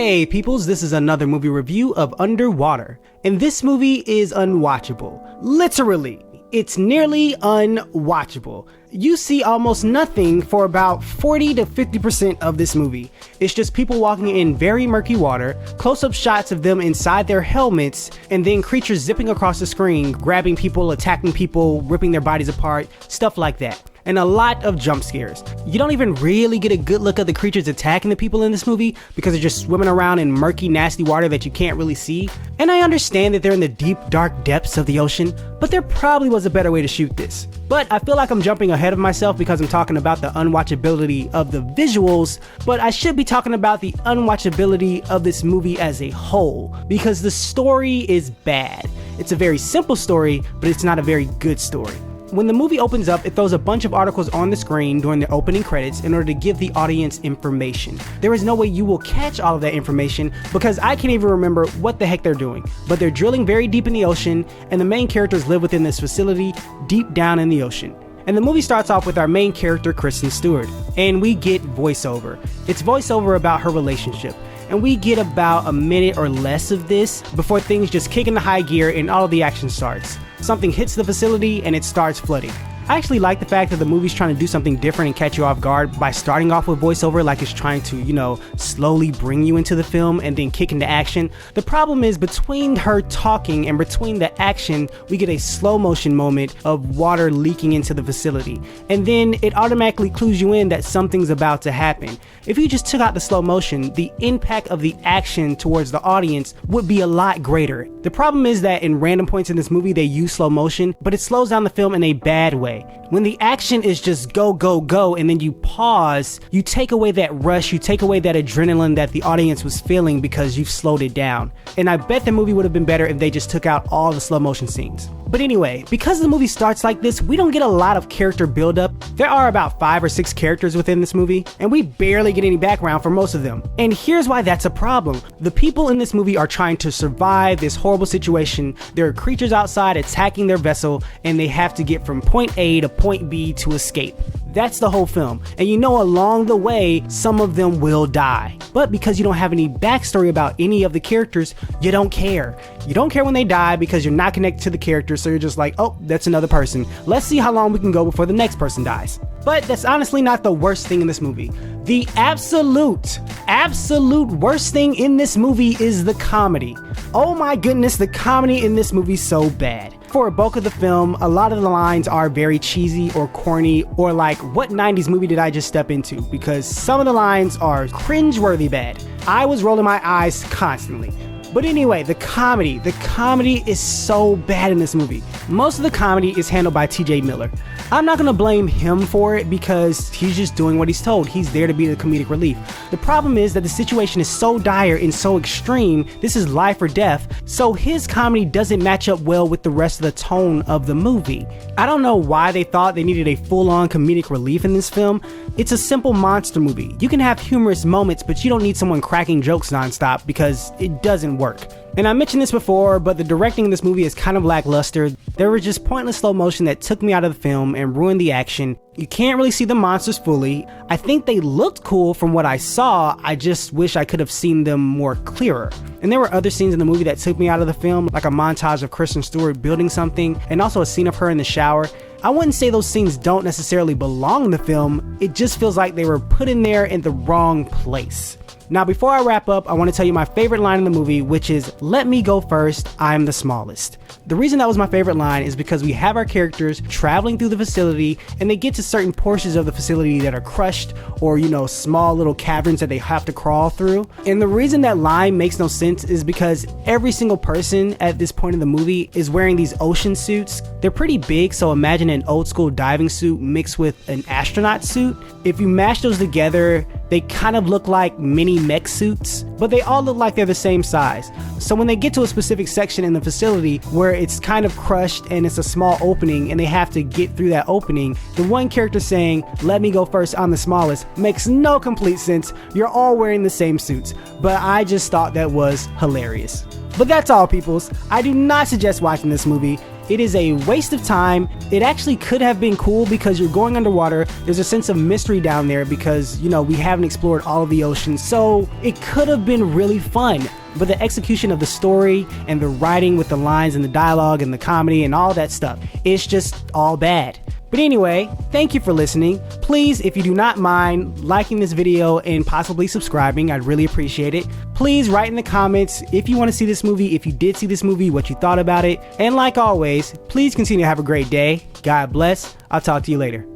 Hey peoples, this is another movie review of Underwater, and this movie is unwatchable. Literally, it's nearly unwatchable. You see almost nothing for about 40 to 50% of this movie. It's just people walking in very murky water, close-up shots of them inside their helmets, and then creatures zipping across the screen, grabbing people, attacking people, ripping their bodies apart, stuff like that. And a lot of jump scares. You don't even really get a good look at the creatures attacking the people in this movie because they're just swimming around in murky, nasty water that you can't really see. And I understand that they're in the deep, dark depths of the ocean, but there probably was a better way to shoot this. But I feel like I'm jumping ahead of myself because I'm talking about the unwatchability of the visuals, but I should be talking about the unwatchability of this movie as a whole, because the story is bad. It's a very simple story, but it's not a very good story. When the movie opens up, it throws a bunch of articles on the screen during the opening credits in order to give the audience information. There is no way you will catch all of that information because I can't even remember what the heck they're doing. But they're drilling very deep in the ocean, and the main characters live within this facility deep down in the ocean. And the movie starts off with our main character, Kristen Stewart, and we get voiceover. It's voiceover about her relationship. And we get about a minute or less of this before things just kick into high gear and all of the action starts. Something hits the facility and it starts flooding. I actually like the fact that the movie's trying to do something different and catch you off guard by starting off with voiceover like it's trying to, slowly bring you into the film and then kick into action. The problem is between her talking and between the action, we get a slow motion moment of water leaking into the facility. And then it automatically clues you in that something's about to happen. If you just took out the slow motion, the impact of the action towards the audience would be a lot greater. The problem is that in random points in this movie, they use slow motion, but it slows down the film in a bad way. When the action is just go, go, go, and then you pause, you take away that rush, you take away that adrenaline that the audience was feeling because you've slowed it down. And I bet the movie would have been better if they just took out all the slow motion scenes. But anyway, because the movie starts like this, we don't get a lot of character buildup. There are about 5 or 6 characters within this movie, and we barely get any background for most of them. And here's why that's a problem. The people in this movie are trying to survive this horrible situation. There are creatures outside attacking their vessel, and they have to get from point A to point B to escape. That's the whole film. And along the way, some of them will die. But because you don't have any backstory about any of the characters, you don't care. You don't care when they die because you're not connected to the characters, so you're just like, oh, that's another person. Let's see how long we can go before the next person dies. But that's honestly not the worst thing in this movie. The absolute worst thing in this movie is the comedy. Oh my goodness, the comedy in this movie is so bad. For a bulk of the film, a lot of the lines are very cheesy or corny or like, what 90s movie did I just step into? Because some of the lines are cringe-worthy bad. I was rolling my eyes constantly. But anyway, the comedy is so bad in this movie. Most of the comedy is handled by TJ Miller. I'm not gonna blame him for it because he's just doing what he's told. He's there to be the comedic relief. The problem is that the situation is so dire and so extreme, this is life or death, so his comedy doesn't match up well with the rest of the tone of the movie. I don't know why they thought they needed a full-on comedic relief in this film. It's a simple monster movie. You can have humorous moments, but you don't need someone cracking jokes nonstop because it doesn't work. And I mentioned this before, but the directing in this movie is kind of lackluster. There was just pointless slow motion that took me out of the film and ruined the action. You can't really see the monsters fully. I think they looked cool from what I saw, I just wish I could have seen them more clearer. And there were other scenes in the movie that took me out of the film, like a montage of Kristen Stewart building something, and also a scene of her in the shower. I wouldn't say those scenes don't necessarily belong in the film, it just feels like they were put in there in the wrong place. Now, before I wrap up, I want to tell you my favorite line in the movie, which is, "Let me go first, I'm the smallest." The reason that was my favorite line is because we have our characters traveling through the facility and they get to certain portions of the facility that are crushed or, small little caverns that they have to crawl through. And the reason that line makes no sense is because every single person at this point in the movie is wearing these ocean suits. They're pretty big, so imagine an old school diving suit mixed with an astronaut suit. If you mash those together, they kind of look like mini mech suits, but they all look like they're the same size. So when they get to a specific section in the facility where it's kind of crushed and it's a small opening and they have to get through that opening, the one character saying, "Let me go first, I'm the smallest," makes no complete sense. You're all wearing the same suits, but I just thought that was hilarious. But that's all, peoples. I do not suggest watching this movie. It is a waste of time. It actually could have been cool because you're going underwater. There's a sense of mystery down there because, we haven't explored all of the ocean. So it could have been really fun. But the execution of the story and the writing with the lines and the dialogue and the comedy and all that stuff, it's just all bad. But anyway, thank you for listening. Please, if you do not mind liking this video and possibly subscribing, I'd really appreciate it. Please write in the comments if you want to see this movie, if you did see this movie, what you thought about it. And like always, please continue to have a great day. God bless. I'll talk to you later.